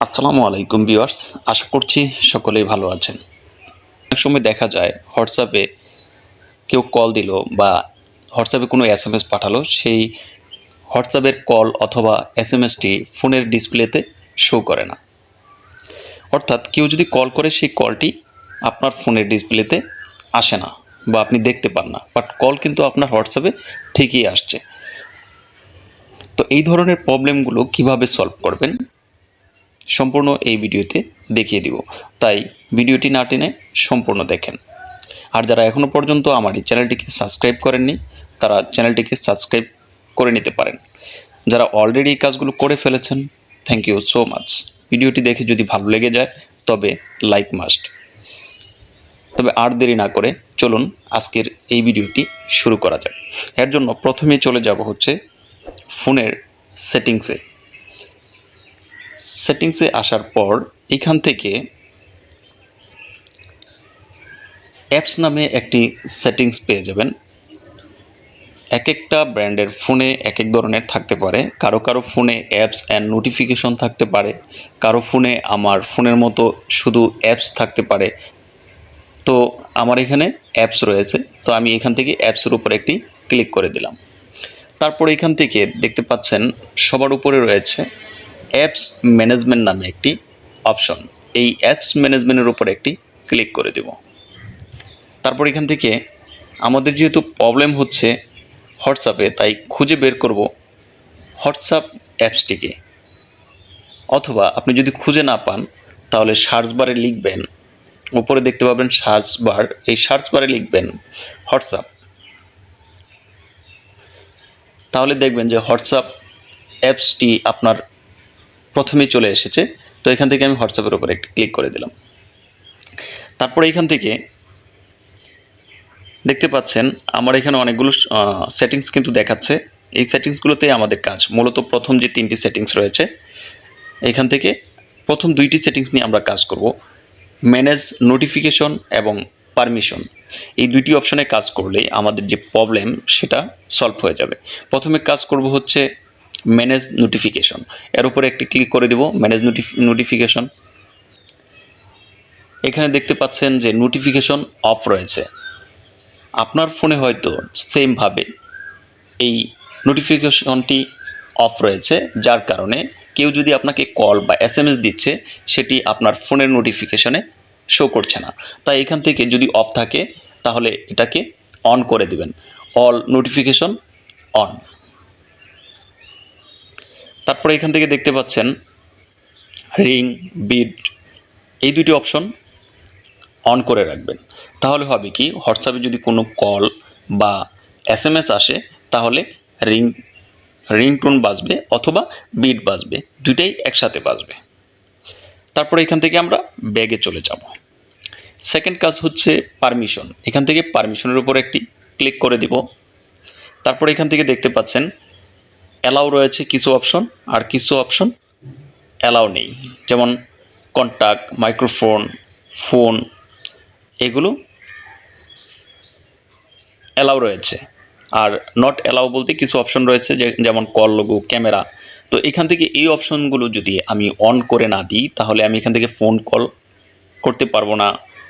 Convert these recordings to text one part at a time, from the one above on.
আসসালামু আলাইকুম ভিউয়ার্স, আশা করছি সকলেই ভালো আছেন। অনেক সময় দেখা যায় হোয়াটসঅ্যাপে কেউ কল দিল বা হোয়াটসঅ্যাপে কোনো এসএমএস পাঠালো, সেই হোয়াটসঅ্যাপের কল অথবা এসএমএসটি ফোনের ডিসপ্লেতে শো করে না। অর্থাৎ কেউ যদি কল করে সেই কলটি আপনার ফোনের ডিসপ্লেতে আসে না বা আপনি দেখতে পান না, বাট কল কিন্তু আপনার হোয়াটসঅ্যাপে ঠিকই আসছে। তো এই ধরনের প্রবলেমগুলো কিভাবে সলভ করবেন সম্পূর্ণ এই ভিডিওতে দেখিয়ে দিব, তাই ভিডিওটি না টেনে সম্পূর্ণ দেখেন। আর যারা এখনও পর্যন্ত আমার এই চ্যানেলটিকে সাবস্ক্রাইব করেননি তারা চ্যানেলটিকে সাবস্ক্রাইব করে নিতে পারেন। যারা অলরেডি এই কাজগুলো করে ফেলেছেন, থ্যাংক ইউ সো মাচ। ভিডিওটি দেখে যদি ভালো লেগে যায় তবে লাইক মাস্ট। তবে আর দেরি না করে চলুন আজকের এই ভিডিওটি শুরু করা যাক। এর জন্য প্রথমেই চলে যাব হচ্ছে ফোনের সেটিংসে আসার পর এখান থেকে অ্যাপস নামে একটি সেটিংস পেয়ে যাবেন। এক একটা ব্র্যান্ডের ফোনে এক এক ধরনের থাকতে পারে। কারো ফোনে অ্যাপস অ্যান্ড নোটিফিকেশন থাকতে পারে, কারো ফোনে আমার ফোনের মতো শুধু অ্যাপস থাকতে পারে। তো আমার এখানে অ্যাপস রয়েছে, তো আমি এখান থেকে অ্যাপসের উপর একটি ক্লিক করে দিলাম। তারপর এখান থেকে দেখতে পাচ্ছেন সবার উপরে রয়েছে অ্যাপস ম্যানেজমেন্ট নামে একটি অপশন। এই অ্যাপস ম্যানেজমেন্টের উপর একটি ক্লিক করে দেব। তারপর এখান থেকে আমাদের যেহেতু প্রবলেম হচ্ছে হোয়াটসঅ্যাপে, তাই খুঁজে বের করব হোয়াটসঅ্যাপ অ্যাপসটিকে। অথবা আপনি যদি খুঁজে না পান তাহলে সার্চ বারে লিখবেন, উপরে দেখতে পাবেন সার্চ বার, এই সার্চ বারে লিখবেন হোয়াটসঅ্যাপ। তাহলে দেখবেন যে হোয়াটসঅ্যাপ অ্যাপসটি আপনার প্রথমেই চলে এসেছে। তো এখান থেকে আমি হোয়াটসঅ্যাপের উপর একটি ক্লিক করে দিলাম। তারপরে এখান থেকে দেখতে পাচ্ছেন আমার এখানে অনেকগুলো সেটিংস কিন্তু দেখাচ্ছে। এই সেটিংসগুলোতে আমাদের কাজ মূলত প্রথম যে তিনটি সেটিংস রয়েছে, এখান থেকে প্রথম দুইটি সেটিংস নিয়ে আমরা কাজ করব। ম্যানেজ নোটিফিকেশন এবং পারমিশন, এই দুইটি অপশনে কাজ করলেই আমাদের যে প্রবলেম সেটা সলভ হয়ে যাবে। প্রথমে কাজ করব হচ্ছে ম্যানেজ নোটিফিকেশন, এর উপরে একটি ক্লিক করে দেব। ম্যানেজ নোটিফিকেশন, এখানে দেখতে পাচ্ছেন যে নোটিফিকেশন অফ রয়েছে। আপনার ফোনে হয়তো সেমভাবে এই নোটিফিকেশনটি অফ রয়েছে, যার কারণে কেউ যদি আপনাকে কল বা এসএমএস দিচ্ছে সেটি আপনার ফোনের নোটিফিকেশনে শো করছে না। তাই এখান থেকে যদি অফ থাকে তাহলে এটাকে অন করে দিবেন, অল নোটিফিকেশন অন। তারপরে এখান থেকে দেখতে পাচ্ছেন রিং, বিট, এই দুটি অপশন অন করে রাখবেন। তাহলে হবে কি, হোয়াটসঅ্যাপে যদি কোনো কল বা এসএমএস আসে তাহলে রিংটোন বাজবে অথবা বিট বাজবে, দুইটাই একসাথে বাজবে। তারপরে এখান থেকে আমরা ব্যাগে চলে যাব। সেকেন্ড কাজ হচ্ছে পারমিশন, এখান থেকে পারমিশনের উপর একটি ক্লিক করে দিব। তারপরে এখান থেকে দেখতে পাচ্ছেন অ্যালাউ রয়েছে কিছু অপশন, আর কিছু অপশন অ্যালাউ নেই, যেমন কন্ট্যাক্ট, মাইক্রোফোন, ফোন, এগুলো অ্যালাউ রয়েছে। আর নট অ্যালাউ বলতে কিছু অপশন রয়েছে যেমন কল লোগো, ক্যামেরা। তো এখান থেকে এই অপশনগুলো যদি আমি অন করে না দিই তাহলে আমি এখান থেকে ফোন কল করতে পারবো না,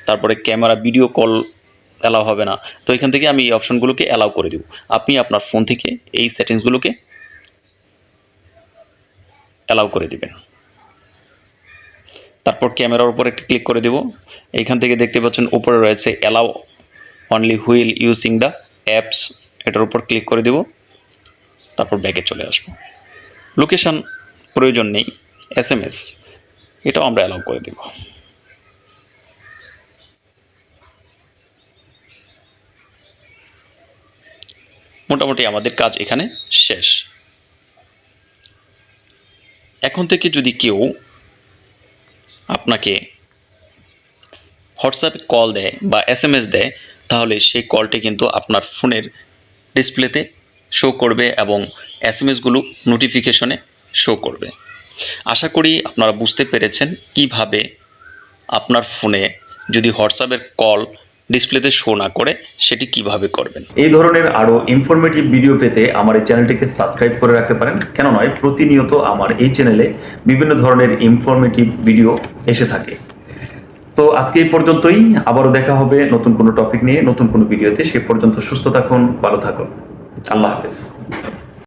তারপরে ক্যামেরা, ভিডিও কল অ্যালাউ হবে না। তো এখান থেকে আমি এই অপশনগুলোকে অ্যালাউ করে দেব। আপনি আপনার ফোন থেকে এই সেটিংসগুলোকে অ্যালাউ করে দিবেন। তারপর ক্যামেরার উপর একটি ক্লিক করে দেব। এইখান থেকে দেখতে পাচ্ছেন উপরে রয়েছে allow only wheel using the apps, এটার উপর ক্লিক করে দেব। তারপর ব্যাকে চলে আসব। লোকেশান প্রয়োজন নেই, এসএমএস এটাও আমরা অ্যালাউ করে দেব। মোটামুটি আমাদের কাজ এখানে শেষ। এখন থেকে যদি কেউ আপনাকে হোয়াটসঅ্যাপে কল দেয় বা এসএমএস দেয় তাহলে সেই কলটি কিন্তু আপনার ফোনের ডিসপ্লেতে শো করবে এবং এসএমএসগুলো নোটিফিকেশনে শো করবে। আশা করি আপনারা বুঝতে পেরেছেন কিভাবে আপনার ফোনে যদি হোয়াটসঅ্যাপের কল ডিসপ্লেতে শো না করে সেটি কিভাবে করবেন। এই ধরনের আরও ইনফরমেটিভ ভিডিও পেতে আমার এই চ্যানেলটিকে সাবস্ক্রাইব করে রাখতে পারেন। কেন নয়, প্রতিনিয়ত আমার এই চ্যানেলে বিভিন্ন ধরনের ইনফরমেটিভ ভিডিও এসে থাকে। তো আজকে এই পর্যন্তই, আবারও দেখা হবে নতুন কোনো টপিক নিয়ে নতুন কোনো ভিডিওতে। সে পর্যন্ত সুস্থ থাকুন, ভালো থাকুন, আল্লাহ হাফেজ।